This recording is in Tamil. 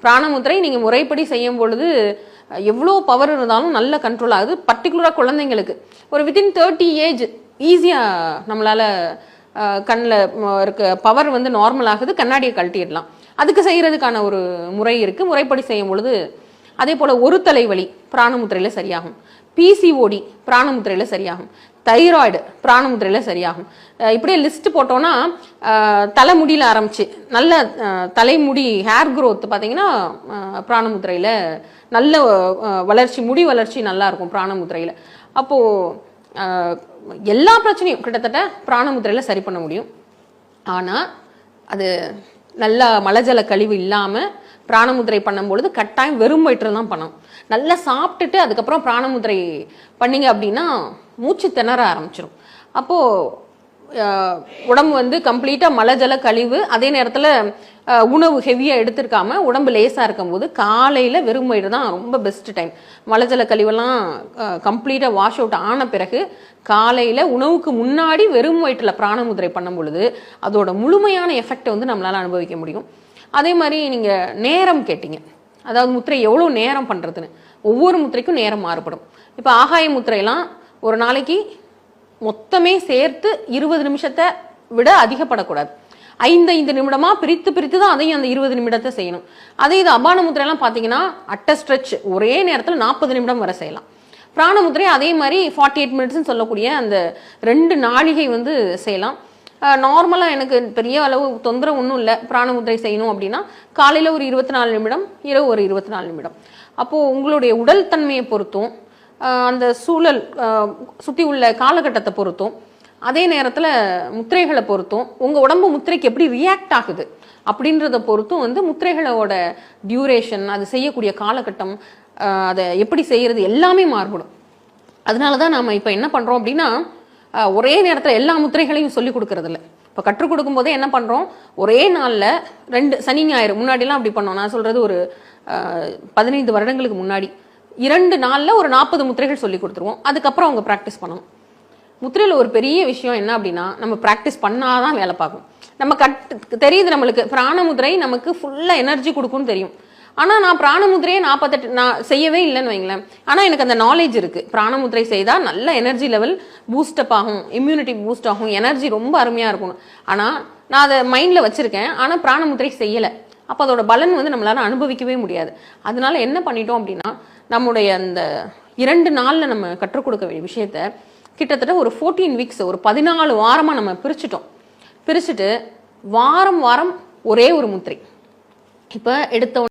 பிராணமுத்திரை நீங்கள் முறைப்படி செய்யும் பொழுது எவ்வளோ பவர் இருந்தாலும் நல்ல கண்ட்ரோல் ஆகுது. பர்டிகுலராக குழந்தைங்களுக்கு ஒரு வித்தின் 30 ஏஜ் ஈஸியாக நம்மளால் கண்ணில் இருக்க பவர் வந்து நார்மல் ஆகுது. கண்ணாடியை கழட்டிடலாம். அதுக்கு செய்கிறதுக்கான ஒரு முறை இருக்குது. முறைப்படி செய்யும் பொழுது அதே போல் ஒரு தலைவலி பிராணமுத்திரையில் சரியாகும். பிசிஓடி பிராணமுத்திரையில் சரியாகும். தைராய்டு பிராணமுத்திரையில் சரியாகும். இப்படியே லிஸ்ட் போட்டோன்னா தலைமுடியில் ஆரம்பிச்சு நல்ல தலைமுடி ஹேர் க்ரோத் பார்த்தீங்கன்னா பிராணமுத்திரையில் நல்ல வளர்ச்சி, முடி வளர்ச்சி நல்லா இருக்கும் பிராணமுத்திரையில். அப்போது எல்லா பிரச்சனையும் கிட்டத்தட்ட பிராணமுத்திரையில் சரி பண்ண முடியும். ஆனால் அது நல்லா மலஜல கழிவு இல்லாமல் பிராணமுத்திரை பண்ணும்பொழுது கட்டாயம் வெறும் வயிற்றில் தான் பண்ணணும். நல்லா சாப்பிட்டுட்டு அதுக்கப்புறம் பிராணமுத்திரை பண்ணிங்க அப்படின்னா மூச்சு திணற ஆரம்பிச்சிடும். அப்போது உடம்பு வந்து கம்ப்ளீட்டாக மலஜல கழிவு, அதே நேரத்தில் உணவு ஹெவியாக எடுத்துருக்காம உடம்பு லேசாக இருக்கும்போது காலையில் வெறும் வயிறு தான் ரொம்ப பெஸ்ட் டைம். மலஜல கழிவெல்லாம் கம்ப்ளீட்டாக வாஷ் அவுட் ஆன பிறகு காலையில் உணவுக்கு முன்னாடி வெறும் வயிற்றில் பிராணமுத்திரை பண்ணும் பொழுது அதோட முழுமையான எஃபெக்டை வந்து நம்மளால் அனுபவிக்க முடியும். அதே மாதிரி நீங்கள் நேரம் கேட்டீங்க, அதாவது முத்திரை எவ்வளோ நேரம் பண்ணுறதுன்னு. ஒவ்வொரு முத்திரைக்கும் நேரம் மாறுபடும். இப்போ ஆகாய முத்திரையெல்லாம் ஒரு நாளைக்கு மொத்தமே சேர்த்து 20 நிமிஷத்தை விட அதிகப்படக்கூடாது. 5 நிமிடமாக பிரித்து தான் அதையும் அந்த 20 நிமிடத்தை செய்யணும். அதே இது அபான முத்திரையெல்லாம் பார்த்தீங்கன்னா அட்ட ஸ்ட்ரெச் ஒரே நேரத்தில் 40 நிமிடம் வரை செய்யலாம். பிராணமுத்திரை அதே மாதிரி 48 மினிட்ஸ்ன்னு சொல்லக்கூடிய அந்த 2 நாழிகை வந்து செய்யலாம். நார்மலாக எனக்கு பெரிய அளவு தொந்தரவு ஒன்றும் இல்லை பிராணமுத்திரை செய்யணும் அப்படின்னா காலையில் ஒரு 24 நிமிடம், இரவு ஒரு 24 நிமிடம். அப்போது உங்களுடைய உடல் தன்மையை பொறுத்தும் அந்த சூழல் சுற்றி உள்ள காலகட்டத்தை பொறுத்தும் அதே நேரத்தில் முத்திரைகளை பொறுத்தும் உங்கள் உடம்பு முத்திரைக்கு எப்படி ரியாக்ட் ஆகுது அப்படின்றத பொறுத்தும் வந்து முத்திரைகளோட டியூரேஷன், அது செய்யக்கூடிய காலகட்டம், அதை எப்படி செய்கிறது எல்லாமே மாறுபடும். அதனால தான் நாம் இப்போ என்ன பண்ணுறோம் அப்படின்னா ஒரே நேரத்தில் எல்லா முத்திரைகளையும் சொல்லிக் கொடுக்கறதில்ல. இப்போ கற்றுக் கொடுக்கும் போதே என்ன பண்ணுறோம், ஒரே நாளில் 2 சனி ஞாயிறு முன்னாடிலாம் அப்படி பண்ணோம். நான் சொல்கிறது ஒரு 15 வருடங்களுக்கு முன்னாடி 2 நாளில் ஒரு 40 முத்திரைகள் சொல்லி கொடுத்துருவோம். அதுக்கப்புறம் அவங்க ப்ராக்டிஸ் பண்ணணும். முத்திரையில் ஒரு பெரிய விஷயம் என்ன அப்படின்னா நம்ம ப்ராக்டிஸ் பண்ணாதான் வேலை பார்க்கும். நம்ம தெரியுது நம்மளுக்கு பிராணமுத்திரை நமக்கு ஃபுல்லாக எனர்ஜி கொடுக்கும்னு தெரியும். ஆனால் நான் பிராணமுத்திரையை 48 நான் செய்யவே இல்லைன்னு வைங்களேன். ஆனால் எனக்கு அந்த நாலேஜ் இருக்குது. பிராணமுத்திரை செய்தால் நல்ல எனர்ஜி லெவல் பூஸ்டப் ஆகும், இம்யூனிட்டி பூஸ்ட் ஆகும், எனர்ஜி ரொம்ப அருமையாக இருக்கணும். ஆனால் நான் அதை மைண்டில் வச்சுருக்கேன், ஆனால் பிராணமுத்திரை செய்யலை. அப்போ அதோட பலன் வந்து நம்மளால் அனுபவிக்கவே முடியாது. அதனால என்ன பண்ணிட்டோம் அப்படின்னா நம்முடைய அந்த 2 நாளில் நம்ம கற்றுக் கொடுக்க வேண்டிய விஷயத்த கிட்டத்தட்ட ஒரு 14 வீக்ஸ், ஒரு 14 வாரமாக நம்ம பிரிச்சுட்டு வாரம் ஒரே ஒரு முத்திரை. இப்போ எடுத்த